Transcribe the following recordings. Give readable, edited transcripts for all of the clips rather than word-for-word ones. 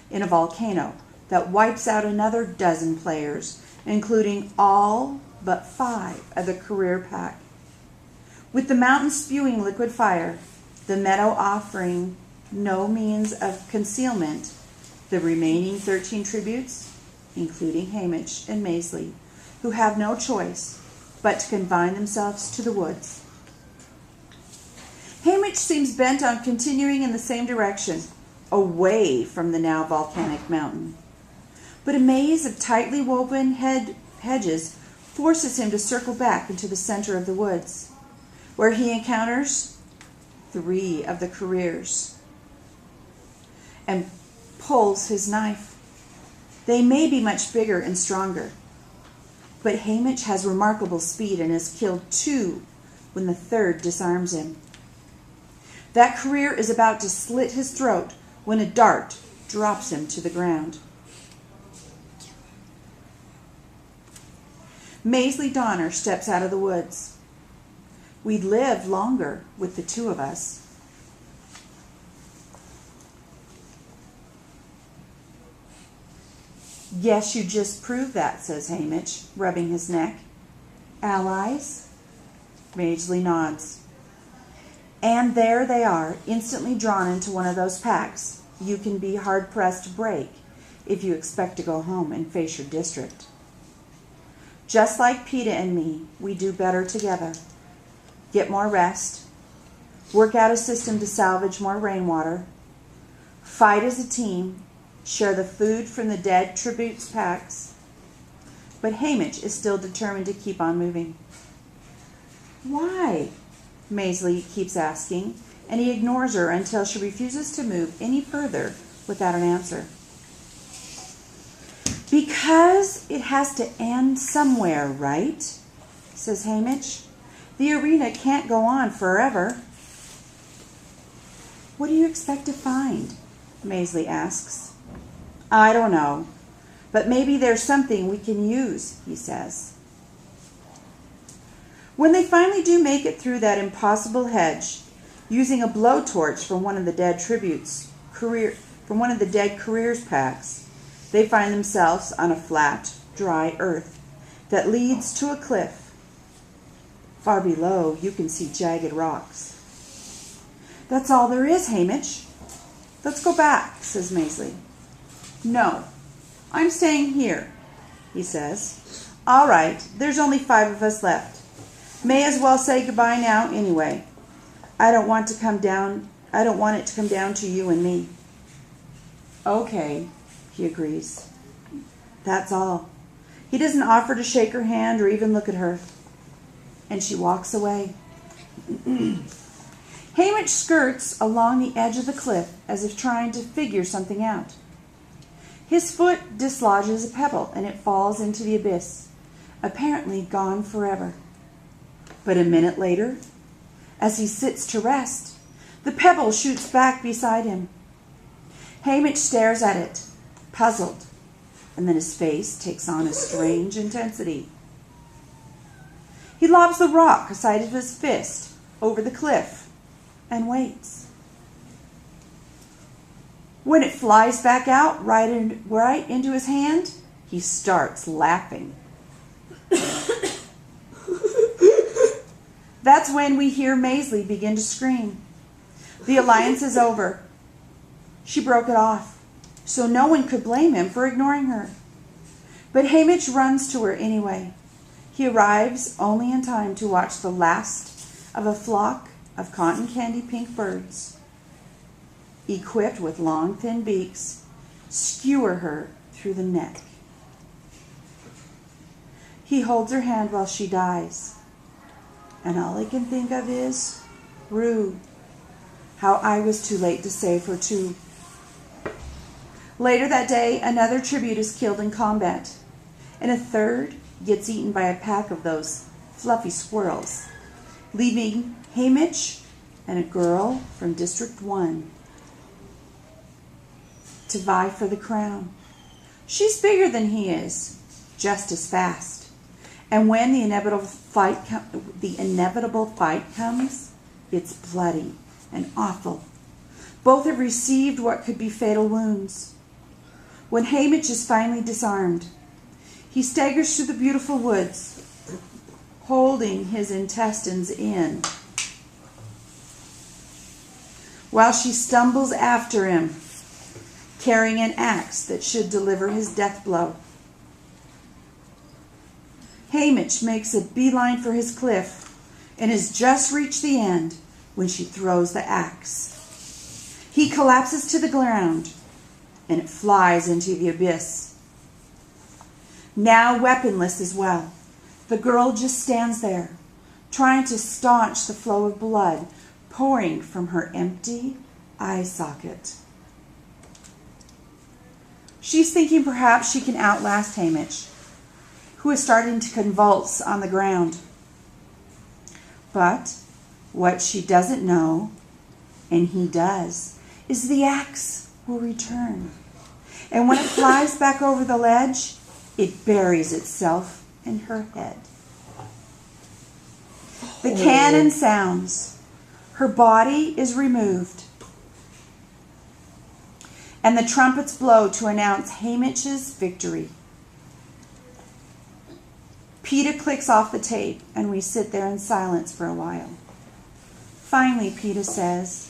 in a volcano that wipes out another dozen players, including all but 5 of the career pack. With the mountain spewing liquid fire, the meadow offering no means of concealment, the remaining 13 tributes, including Haymitch and Maisley, who have no choice but to confine themselves to the woods. Haymitch seems bent on continuing in the same direction, away from the now volcanic mountain. But a maze of tightly woven hedges forces him to circle back into the center of the woods, where he encounters 3 of the careers and pulls his knife. They may be much bigger and stronger, but Haymitch has remarkable speed and has killed 2 when the 3rd disarms him. That career is about to slit his throat when a dart drops him to the ground. Maisley Donner steps out of the woods. We'd live longer with the 2 of us. Yes, you just proved that, says Haymitch, rubbing his neck. Allies? Maisley nods. And there they are, instantly drawn into one of those packs you can be hard-pressed to break if you expect to go home and face your district. Just like Peeta and me, we do better together. Get more rest, work out a system to salvage more rainwater, fight as a team, share the food from the dead tributes packs. But Haymitch is still determined to keep on moving. Why? Maisley keeps asking, and he ignores her until she refuses to move any further without an answer. Because it has to end somewhere, right? Says Haymitch. The arena can't go on forever. What do you expect to find? Maisley asks. I don't know, but maybe there's something we can use, he says. When they finally do make it through that impossible hedge, using a blowtorch from one of the dead careers packs, they find themselves on a flat, dry earth that leads to a cliff. Far below, you can see jagged rocks. That's all there is, Haymitch. Let's go back, says Maisley. No, I'm staying here, he says. All right, there's only 5 of us left. May as well say goodbye now anyway. I don't want it to come down to you and me. Okay, he agrees. That's all. He doesn't offer to shake her hand or even look at her. And she walks away. Haymitch skirts along the edge of the cliff as if trying to figure something out. His foot dislodges a pebble and it falls into the abyss, apparently gone forever. But a minute later, as he sits to rest, the pebble shoots back beside him. Haymitch stares at it, puzzled, and then his face takes on a strange intensity. He lobs the rock aside of his fist over the cliff and waits. When it flies back out right into his hand, he starts laughing. That's when we hear Maisley begin to scream. The alliance is over. She broke it off, so no one could blame him for ignoring her. But Haymitch runs to her anyway. He arrives only in time to watch the last of a flock of cotton candy pink birds, equipped with long, thin beaks, skewer her through the neck. He holds her hand while she dies. And all I can think of is, Rue, how I was too late to save her too. Later that day, another tribute is killed in combat, and a 3rd gets eaten by a pack of those fluffy squirrels, leaving Haymitch and a girl from District 1 to vie for the crown. She's bigger than he is, just as fast. And when the inevitable fight comes, it's bloody and awful. Both have received what could be fatal wounds. When Haymitch is finally disarmed, he staggers through the beautiful woods, holding his intestines in, while she stumbles after him, carrying an axe that should deliver his death blow. Haymitch makes a beeline for his cliff and has just reached the end when she throws the axe. He collapses to the ground and it flies into the abyss. Now weaponless as well, the girl just stands there, trying to staunch the flow of blood pouring from her empty eye socket. She's thinking perhaps she can outlast Haymitch, who is starting to convulse on the ground. But what she doesn't know, and he does, is the axe will return. And when it flies back over the ledge, it buries itself in her head. The cannon sounds. Her body is removed. And the trumpets blow to announce Haymitch's victory. Peeta clicks off the tape, and we sit there in silence for a while. Finally, Peeta says,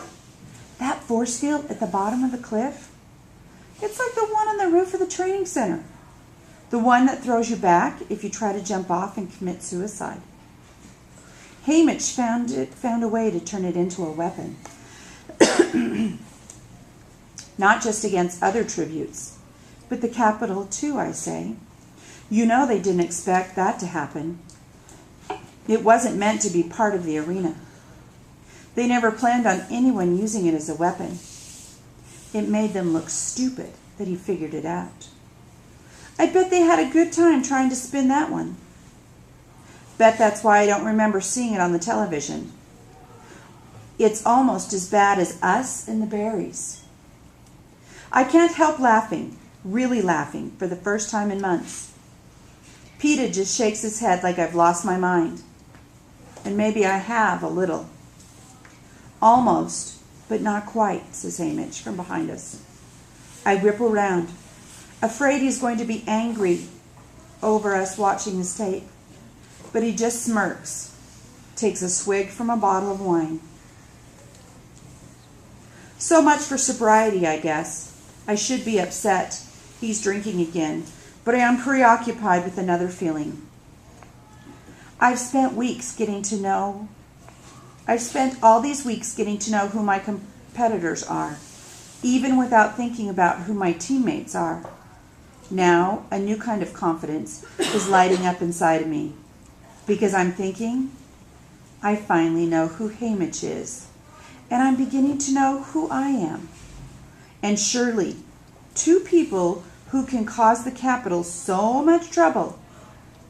"That force field at the bottom of the cliff, it's like the one on the roof of the training center. The one that throws you back if you try to jump off and commit suicide." Haymitch found a way to turn it into a weapon. Not just against other tributes, but the capital too, I say. You know they didn't expect that to happen. It wasn't meant to be part of the arena. They never planned on anyone using it as a weapon. It made them look stupid that he figured it out. I bet they had a good time trying to spin that one. Bet that's why I don't remember seeing it on the television. It's almost as bad as Us and the Berries. I can't help laughing, really laughing, for the first time in months. Peeta just shakes his head like I've lost my mind. And maybe I have a little. "Almost, but not quite," says Haymitch from behind us. I whip around, afraid he's going to be angry over us watching this tape. But he just smirks, takes a swig from a bottle of wine. So much for sobriety, I guess. I should be upset. He's drinking again, but I am preoccupied with another feeling. I've spent all these weeks getting to know who my competitors are, even without thinking about who my teammates are. Now, a new kind of confidence is lighting up inside of me, because I'm thinking, I finally know who Haymitch is, and I'm beginning to know who I am. And surely, two people who can cause the capital so much trouble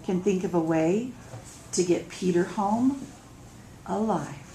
can think of a way to get Peter home alive.